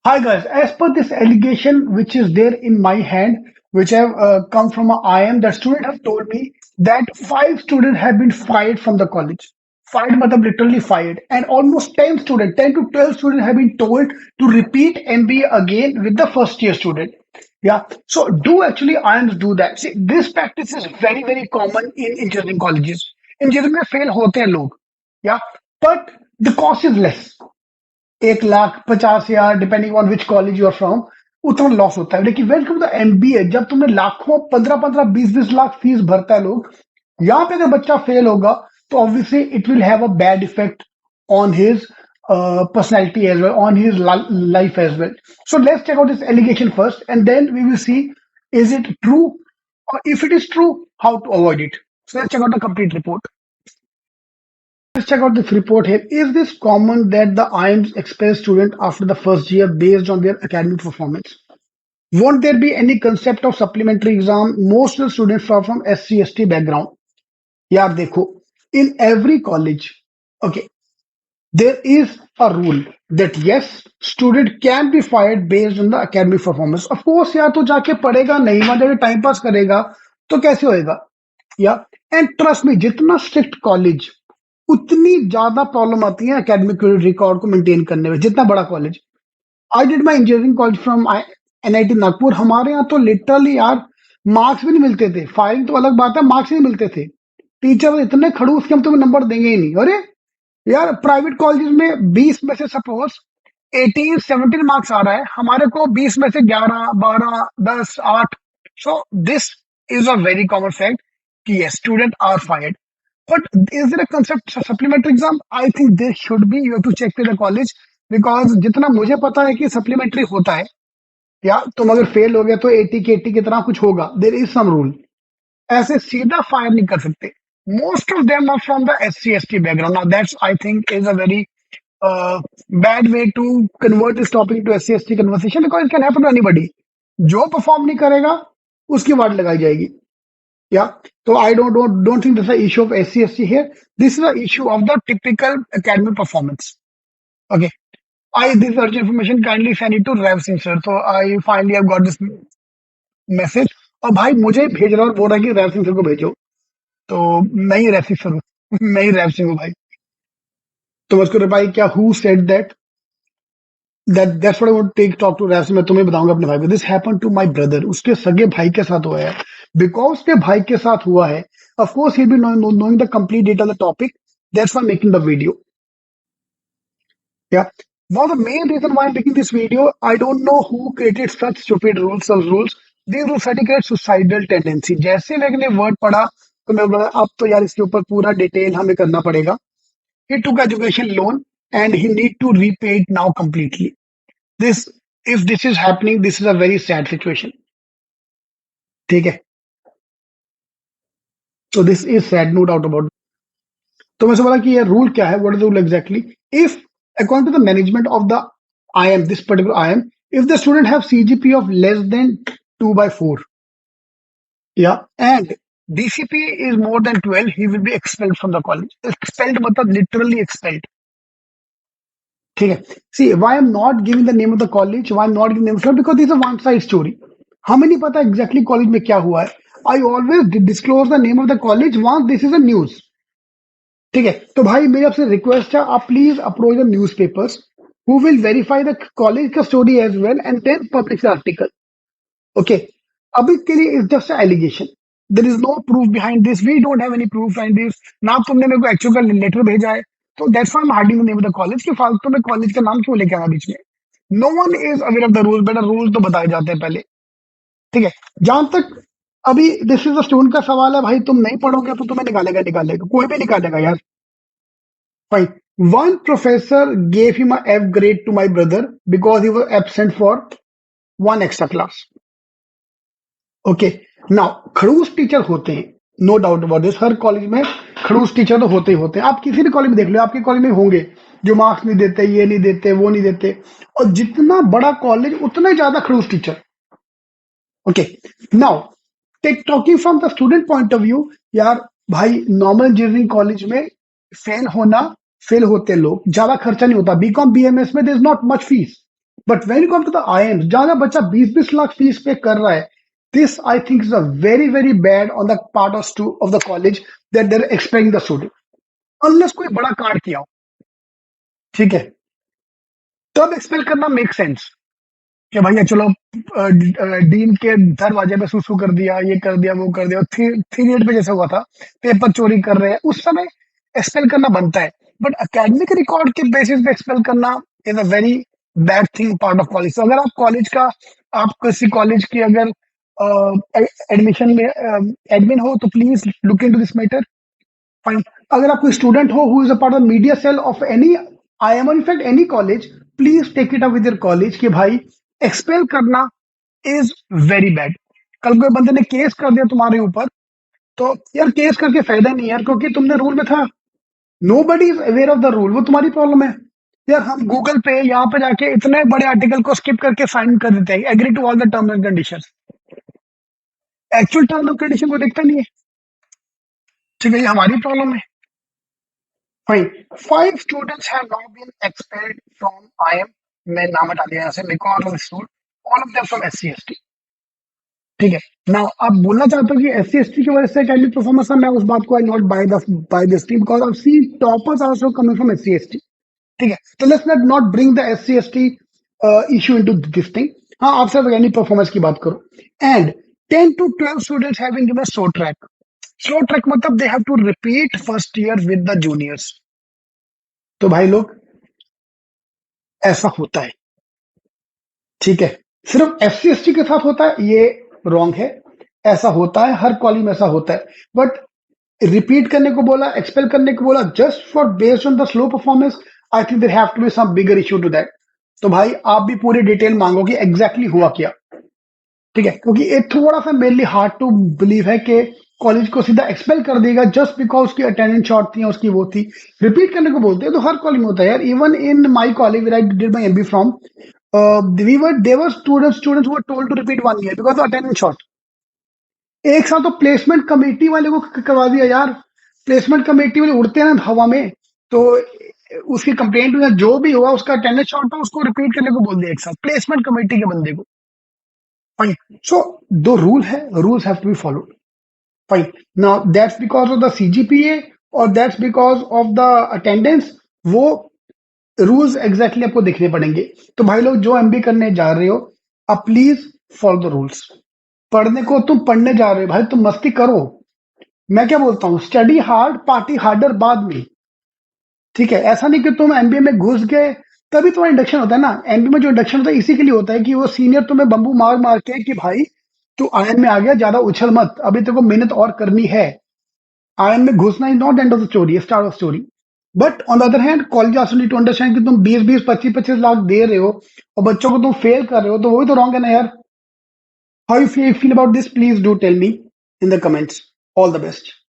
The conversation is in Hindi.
Hi guys, as per this allegation which is there in my hand, which have come from a IM, the student have told me that five students have been fired from the college. Fired, matlab literally fired, and almost 10 students, 10 to 12 students have been told to repeat MBA again with the first year student. Yeah, so do actually IMs do that? See, this practice is very common in engineering colleges. Engineering में fail होते हैं लोग, yeah, but the cost is less. 1,50,000 depending on which college you are from, उतना लॉस होता है। लेकिन वेलकम टू एमबीए, जब तुमने लाखों 15-15 20-20 लाख फीस भरता है लोग, यहाँ पे अगर बच्चा फेल होगा तो obviously it will have a bad effect on his personality as well, on his life as well. So let's check out this allegation first, and then we will see is it true, or if it is true, how to avoid it. So let's check out the complete report. Let's check out this report here. Is this common that the IIMs expel student after the first year based on their academic performance? Won't there be any concept of supplementary exam? Most of the students are from SC/ST background. यार देखो, in every college, okay, there is a rule that yes, student can be fired based on the academic performance. Of course, यार तो जाके पढ़ेगा नहीं, वहां जाके टाइम पास करेगा तो कैसे होएगा? या एंड ट्रस्ट में, जितना स्ट्रिक्ट कॉलेज उतनी ज्यादा प्रॉब्लम आती है एकेडमिक रिकॉर्ड को मेंटेन करने में, जितना बड़ा college. I did my engineering college from NIT Nagpur. हमारे यहाँ तो लिटरली यार मार्क्स भी नहीं मिलते थे, फाइलिंग तो अलग बात है, मार्क्स नहीं मिलते थे। टीचर इतने खड़ूस के हम तुम्हें नंबर देंगे ही नहीं। अरे यार, प्राइवेट कॉलेज में 20 में से सपोज 18-17 मार्क्स आ रहा है, हमारे को 20 में से 11, 12, 10, 8। So this is a very common fact कि yes, student are fired. But is there a concept supplementary exam? I think there should be. You have to check with the college, because जितना मुझे पता है कि सप्लीमेंट्री होता है, या तुम अगर फेल हो गए तो 80 के 80 की तरह कुछ होगा। देर इज सम रूल, ऐसे सीधा फायर नहीं कर सकते। Most of them are from the SC/ST background. Now that's I think is a very bad way to convert this topic to SC/ST conversation, because it can happen to anybody. जो परफॉर्म नहीं करेगा उसकी वाट लगाई जाएगी। Yeah. So I don't think this is an issue of SC/ST here. This is an issue of the typical academic performance. Okay. This urgent information, kindly send it to Rav Singh sir. So I finally have got this message. और भाई मुझे भेज रहा और बोल रहा है कि रैव सिंह सर को भेजो। तो मैं ही रैव सिंह सर हूँ। मैं ही रैव सिंह हूँ भाई। तो मैं उसको रिप्लाई किया, who said that, that's what I want to talk to Rav Singh. मैं तुम्हें बताऊंगा अपने भाई को। This happen to my brother, उसके सगे भाई के साथ हुआ है। बिकॉज उसके भाई के साथ हुआ है, of course he'll be knowing the complete data of the topic. That's why I'm making the video. Yeah. Now the main reason why I'm making this video, I don't know who created such stupid rules. Some rules, these rules create suicidal tendency. जैसे मैंने वर्ड पढ़ा तो मैं बोला अब तो यार इसके ऊपर पूरा डिटेल हमें करना पड़ेगा। He took education loan and he need to repay it now completely. This, if this is happening, this is a very sad situation. ठीक है, so this is sad, no doubt about it. तो मैं से बोला कि ये रूल क्या है, what is the rule exactly. If according to the management of the IIM, this particular IIM, if the student have CGP of less than 2/4, yeah, and DCP is more than 12, he will be expelled from the college. Expelled मतलब literally expelled. ठीक है। See, why I'm not giving the name of the college, why I'm not giving the name of the college, because this is a one side story. हमें नहीं पता एग्जैक्टली कॉलेज में क्या हुआ है। I always disclose the name of the college once this is a news. ठीक है, तो भाई मेरी आपसे रिक्वेस्ट है, आप please approach the newspapers who will verify the college का story as well and then publish the article. Okay, अभी के लिए is just allegation, there is no proof behind this, we don't have any proof behind this. ना तुमने मेरे को एक्चुअल का लेटर भेजा है, तो that's why I am hiding the name of the college, कि फालतू में कॉलेज का नाम क्यों लेके आना बीच में। No one is aware of the rule, बेटा रूल तो बताए जाते हैं पहले। ठीक है, जहां तक अभी दिस इज द स्टूडेंट का सवाल है, भाई तुम नहीं पढ़ोगे तो तुम्हें निकालेगा, कोई भी निकालेगा यार। Fine. One professor gave him a F grade to my brother because he was absent for one extra class. Okay. Now, खड़ूस टीचर होते हैं, नो डाउट अबाउट दिस। हर कॉलेज में खड़ूस टीचर तो होते ही होते हैं। आप किसी भी कॉलेज में देख लो, आपके कॉलेज में होंगे जो मार्क्स नहीं देते, ये नहीं देते, वो नहीं देते। और जितना बड़ा कॉलेज उतना ही ज्यादा खड़ूस teacher. Okay, now talking from the student point of view, यार भाई नॉर्मल इंजीनियरिंग कॉलेज में फेल होना, फेल होते लोग, ज्यादा खर्चा नहीं होता। बीकॉम BMS में there is not much fees. But when you come to the IIM, जहां जहां बच्चा 20-20 लाख फीस पे कर रहा है, this I think is a very very bad on the part of the college, that there expecting the student, unless कोई बड़ा कार्ड किया हो, ठीक है, तब एक्सपेक्ट करना मेक सेंस कि भैया चलो डीन के दरवाजे पे सुसु कर दिया, ये कर दिया, वो कर दिया, थ्री एट पे जैसे हुआ था, पेपर चोरी कर रहे हैं, उस समय एक्सपेल करना बनता है। बट एकेडमिक रिकॉर्ड के बेसिस पे एक्सपेल करना is a very bad thing part of college. तो अगर आप कॉलेज का, आप किसी कॉलेज की अगर एडमिशन में एडमिन हो, तो please look into this matter. Fine. अगर आप कोई स्टूडेंट हो who is a part of media cell of any IIM, in fact any college, please take it up with your college कि भाई एक्सपेल करना इज वेरी बैड। कल कोई बंदे ने केस कर दिया तुम्हारे ऊपर, तो यार केस करके फायदा नहीं यार, क्योंकि तुमने रूल में था। Nobody is aware of the rule, वो तुम्हारी प्रॉब्लम है। यार हम गूगल पे यहाँ पे जाके इतने बड़े आर्टिकल को स्किप करके साइन कर देते हैं, agree to all the terms and condition, actual terms and condition को देखता नहीं है। ठीक है, ये हमारी प्रॉब्लम है। Fine. 5 students have now been expelled from IIM, मैं नाम हटा दिया यहाँ से, because of this rule, all of them from SC ST। ठीक है ना, आप बोलना चाहते हो कि SC ST की वजह से एकेडमिक परफॉर्मेंस है, मैं उस बात को I not buy this thing, because I see toppers also coming from SC ST। ठीक है, तो let's not bring the SC ST issue into this thing. हाँ, आप सिर्फ एकेडमिक परफॉर्मेंस की बात करो। And 10 to 12 students have been given slow track। Slow track मतलब they have to repeat first year with the juniors. तो भाई लोग, ऐसा होता है, ठीक है, सिर्फ SC ST के साथ होता है ये रॉन्ग है। ऐसा होता है, हर कॉलेज में ऐसा होता है। बट रिपीट करने को बोला, एक्सपेल करने को बोला, just for based on the slow performance, I think there have to be some bigger issue to that. तो भाई आप भी पूरी डिटेल मांगो कि एग्जैक्टली हुआ क्या। ठीक है, क्योंकि ये थोड़ा सा मेनली हार्ड टू बिलीव है कि कॉलेज को सीधा एक्सपेल कर देगा जस्ट बिकॉज उसकी अटेंडेंस शॉर्ट थी, उसकी वो थी। रिपीट करने को बोलते हैं तो हर कॉलेज में होता है यार। Even in my college where I did my MBA from, there students were told to repeat 1 year because attendance short. एक साल तो प्लेसमेंट कमेटी वाले को करवा दिया यार। प्लेसमेंट कमेटी वाले उड़ते हैं ना हवा में, तो उसकी कंप्लेंट हुई, जो भी हुआ, उसका अटेंडेंस शॉर्ट था, उसको रिपीट करने को बोल दिया एक साथ, प्लेसमेंट कमेटी के बंदे को। फाइन। सो दो रूल है, rules have to be followed. Fine. Now that's because of the CGPA और that's because of the attendance, वो रूल्स एग्जैक्टली आपको देखने पड़ेंगे। तो भाई लोग, जो MBA करने जा रहे हो, आप प्लीज फॉलो द रूल्स। पढ़ने को तुम पढ़ने जा रहे हो भाई, तुम मस्ती करो। मैं क्या बोलता हूँ, स्टडी हार्ड पार्टी हार्डर बाद में। ठीक है, ऐसा नहीं कि तुम MBA में घुस गए तभी तुम्हारा इंडक्शन होता है ना। MBA में जो इंडक्शन होता है इसी के लिए होता है कि वो सीनियर तुम्हें बम्बू मार मार के कि भाई तू IIM में आ गया, ज्यादा उछल मत, अभी तेरे को मेहनत और करनी है। IIM में घुसना is not end of the story, start of story. But on the other hand, college also need to understand कि तुम 20-20, 25-25 लाख दे रहे हो और बच्चों को तुम फेल कर रहे हो, तो वही तो रॉन्ग है ना यार। How you feel about this, please do tell me in the comments. All the best.